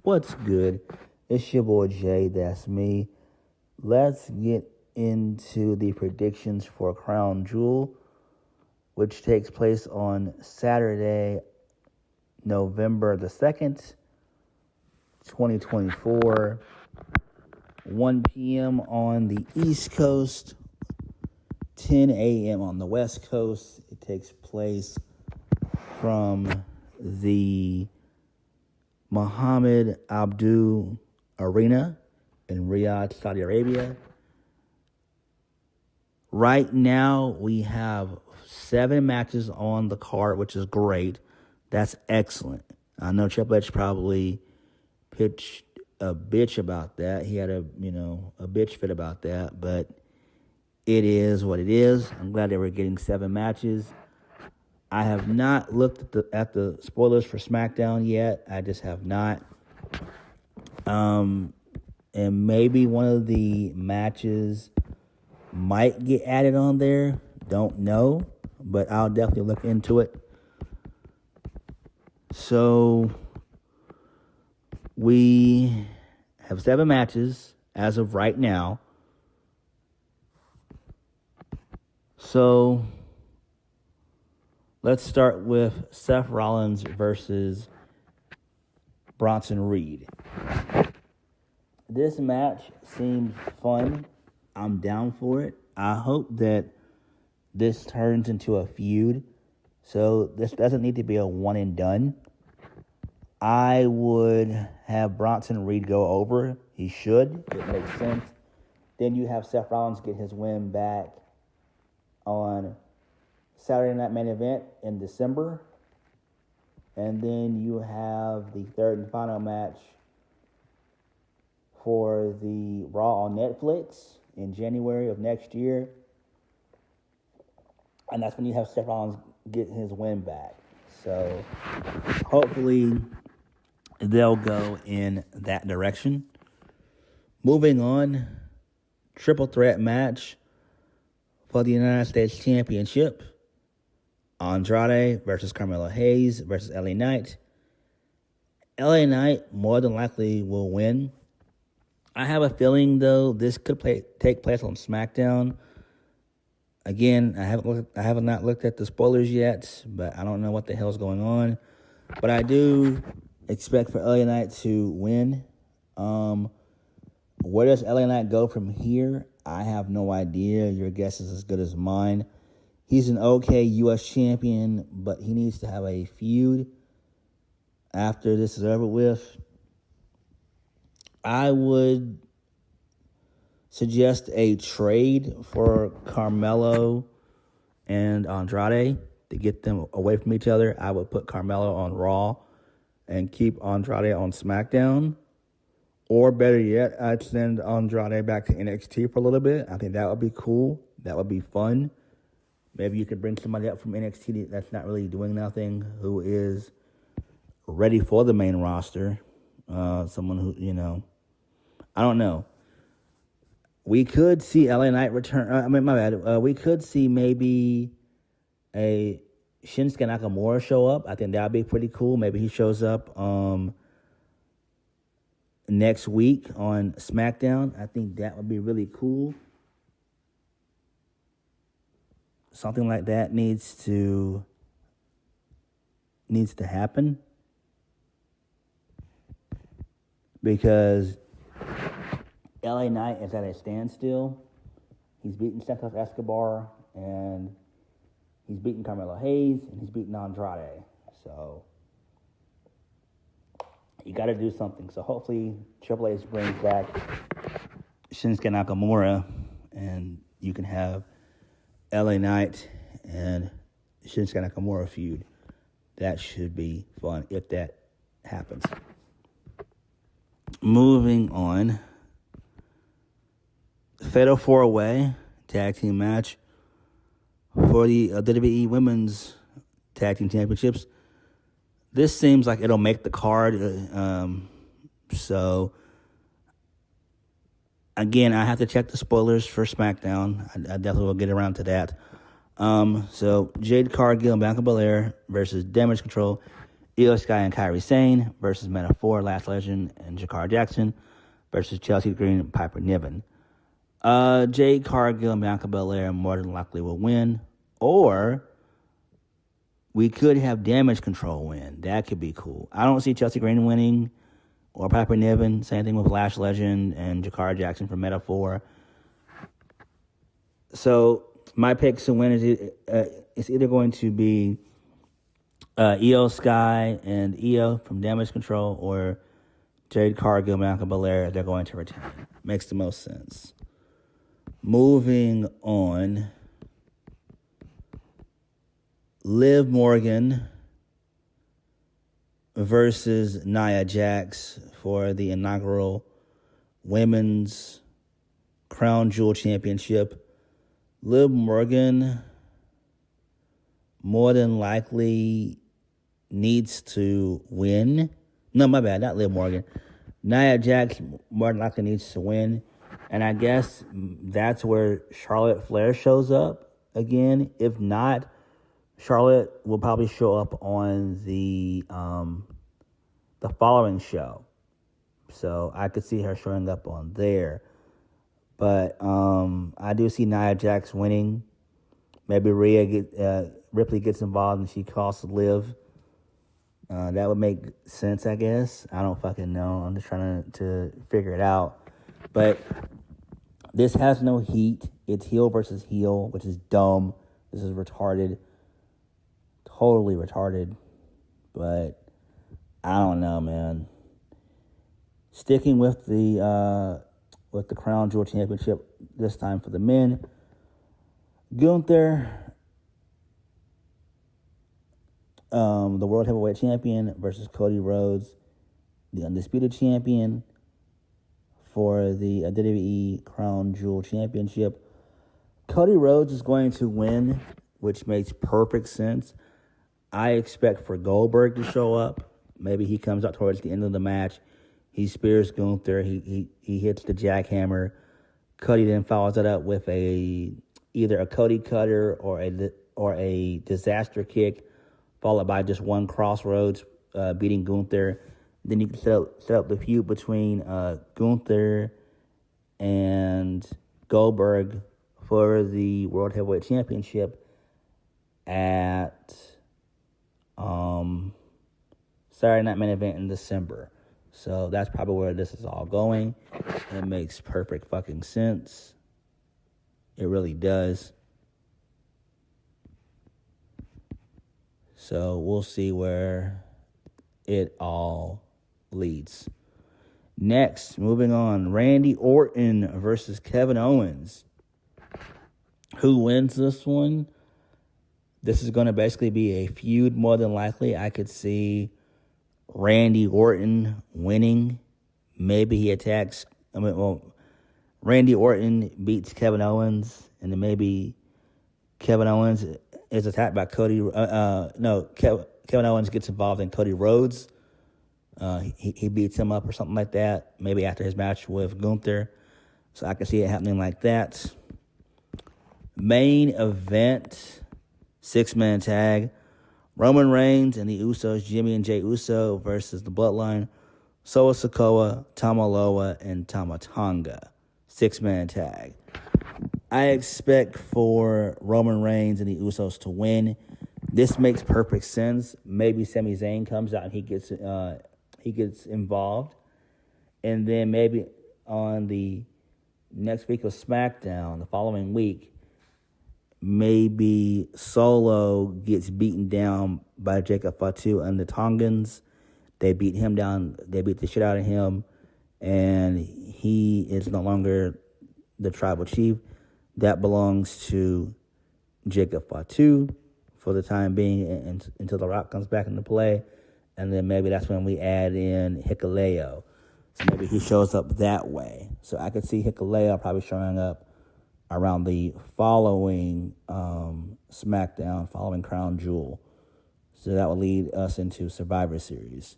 What's good? It's your boy Jay, that's me. Let's get into the predictions for Crown Jewel, which takes place on Saturday, November the 2nd, 2024, 1 p.m. on the East Coast, 10 a.m. on the West Coast. It takes place from the Mohammed Abdul Arena in Riyadh, Saudi Arabia. Right now, we have 7 matches on the card, which is great. That's excellent. I know Triple H probably pitched a bitch about that. He had a bitch fit about that, but it is what it is. I'm glad that we're getting 7 matches. I have not looked at the spoilers for Smackdown yet. I just have not. And maybe one of the matches might get added on there. Don't know, but I'll definitely look into it. So we have 7 matches as of right now. So let's start with Seth Rollins versus Bronson Reed. This match seems fun. I'm down for it. I hope that this turns into a feud. So this doesn't need to be a one and done. I would have Bronson Reed go over. He should. It makes sense. Then you have Seth Rollins get his win back on Saturday Night Main Event in December. And then you have the third and final match for the Raw on Netflix in January of next year. And that's when you have Seth Rollins get his win back. So hopefully they'll go in that direction. Moving on, triple threat match for the United States Championship. Andrade versus Carmelo Hayes versus LA Knight. LA Knight more than likely will win. I have a feeling, though, this could take place on SmackDown. Again, I have not looked at the spoilers yet, but I don't know what the hell's going on. But I do expect for LA Knight to win. Where does LA Knight go from here? I have no idea. Your guess is as good as mine. He's an okay U.S. champion, but he needs to have a feud after this is over with. I would suggest a trade for Carmelo and Andrade to get them away from each other. I would put Carmelo on Raw and keep Andrade on SmackDown. Or better yet, I'd send Andrade back to NXT for a little bit. I think that would be cool. That would be fun. Maybe you could bring somebody up from NXT that's not really doing nothing, who is ready for the main roster. Someone who, I don't know. We could see LA Knight return. We could see maybe a Shinsuke Nakamura show up. I think that would be pretty cool. Maybe he shows up next week on SmackDown. I think that would be really cool. Something like that needs to happen, because LA Knight is at a standstill. He's beaten Santos Escobar, and he's beaten Carmelo Hayes, and he's beaten Andrade. So you got to do something. So hopefully Triple H brings back Shinsuke Nakamura, and you can have LA Knight and Shinsuke Nakamura feud. That should be fun if that happens. Moving on, Fatal 4-Way Tag Team match for the WWE Women's Tag Team Championships. This seems like it'll make the card. So, again, I have to check the spoilers for SmackDown. I definitely will get around to that. So, Jade Cargill and Bianca Belair versus Damage Control Io Sky and Kairi Sane versus Meta-Four, Lash Legend, and Jakar Jackson versus Chelsea Green and Piper Niven. Jade Cargill and Bianca Belair more than likely will win. Or we could have Damage Control win. That could be cool. I don't see Chelsea Green winning or Piper Niven. Same thing with Lash Legend and Jakar Jackson from Meta-Four. So my pick to win is it's either going to be Io Sky and Io from Damage Control or Jade Cargill and Bianca Belair. They're going to retain. Makes the most sense. Moving on. Liv Morgan versus Nia Jax for the inaugural Women's Crown Jewel Championship. Liv Morgan more than likely needs to win. No, my bad, not Liv Morgan. Nia Jax more than likely needs to win. And I guess that's where Charlotte Flair shows up again. If not, Charlotte will probably show up on the following show. So I could see her showing up on there. But I do see Nia Jax winning. Maybe Ripley gets involved and she costs Liv. That would make sense, I guess. I don't fucking know. I'm just trying to figure it out. But this has no heat. It's heel versus heel, which is dumb. This is retarded. Totally retarded. But I don't know, man. Sticking with the Crown Jewel Championship this time for the men. Gunther, the World Heavyweight Champion, versus Cody Rhodes, the Undisputed Champion, for the WWE Crown Jewel Championship. Cody Rhodes is going to win, which makes perfect sense. I expect for Goldberg to show up. Maybe he comes out towards the end of the match. He spears Gunther. He hits the jackhammer. Cody then follows that up with either a Cody Cutter or a disaster kick, followed by just one Crossroads beating Gunther. Then you can set up the feud between Gunther and Goldberg for the World Heavyweight Championship at Saturday Night Main Event in December. So that's probably where this is all going. It makes perfect fucking sense. It really does. So we'll see where it all leads. Next, moving on, Randy Orton versus Kevin Owens. Who wins this one? This is going to basically be a feud more than likely. I could see Randy Orton winning. Maybe he attacks. Randy Orton beats Kevin Owens, and then maybe Kevin Owens is attacked by Cody. Kevin Owens gets involved in Cody Rhodes. He beats him up or something like that. Maybe after his match with Gunther. So I can see it happening like that. Main event, 6-man tag. Roman Reigns and the Usos, Jimmy and Jey Uso versus the Bloodline, Solo Sikoa, Tama Loa, and Tama Tonga. 6-man tag. I expect for Roman Reigns and the Usos to win. This makes perfect sense. Maybe Sami Zayn comes out and he gets involved. And then maybe on the next week of SmackDown, the following week, maybe Solo gets beaten down by Jacob Fatu and the Tongans. They beat him down. They beat the shit out of him. And he is no longer the tribal chief. That belongs to Jacob Fatu for the time being until The Rock comes back into play. And then maybe that's when we add in Hikuleo. So maybe he shows up that way. So I could see Hikuleo probably showing up around the following SmackDown, following Crown Jewel. So that will lead us into Survivor Series.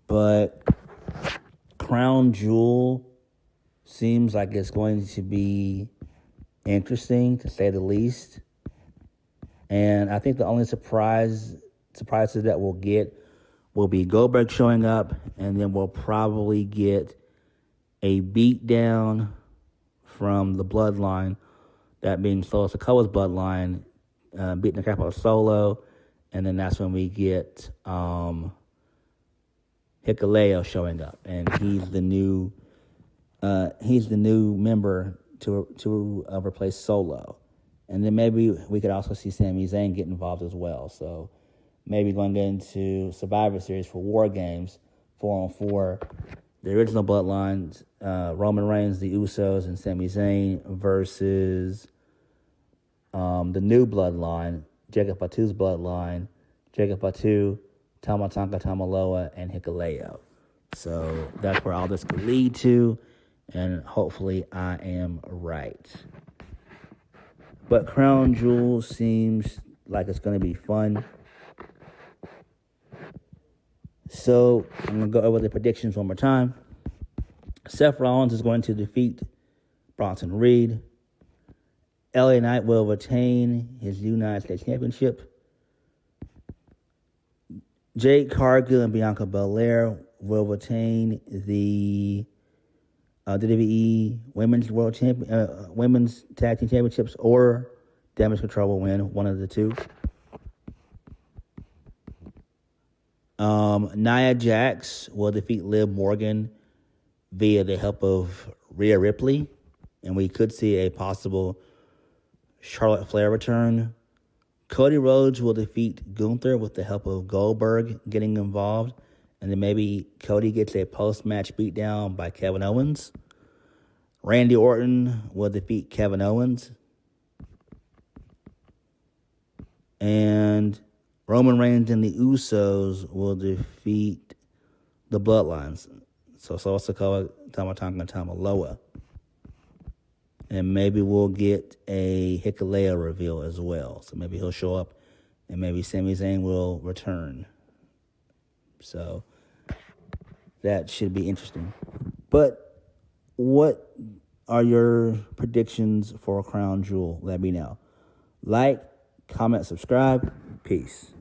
But Crown Jewel seems like it's going to be interesting, to say the least. And I think the only surprises that we'll get will be Goldberg showing up, and then we'll probably get a beatdown from the bloodline, that being Solo Sikoa's bloodline, beating the crap out of Solo, and then that's when we get Hikuleo showing up, and he's the new member to replace Solo, and then maybe we could also see Sami Zayn get involved as well. So maybe going into Survivor Series for War Games 4-on-4, the original bloodlines, Roman Reigns, the Usos, and Sami Zayn versus the new bloodline, Jacob Fatu's bloodline, Jacob Fatu, Tama Tonga Tamaloa, and Hikuleo. So that's where all this could lead to, and hopefully I am right. But Crown Jewel seems like it's going to be fun. So I'm going to go over the predictions one more time. Seth Rollins is going to defeat Bronson Reed. LA Knight will retain his United States Championship. Jade Cargill and Bianca Belair will retain the WWE Women's Tag Team Championships, or Damage Control will win, one of the two. Nia Jax will defeat Liv Morgan via the help of Rhea Ripley, and we could see a possible Charlotte Flair return. Cody Rhodes will defeat Gunther with the help of Goldberg getting involved, and then maybe Cody gets a post-match beatdown by Kevin Owens. Randy Orton will defeat Kevin Owens. And Roman Reigns and the Usos will defeat the Bloodlines. So Solo Sikoa, Tama Tonga, and Tamaloa. And maybe we'll get a Hikuleo reveal as well. So maybe he'll show up, and maybe Sami Zayn will return. So that should be interesting. But what are your predictions for Crown Jewel? Let me know. Like, comment, subscribe. Peace.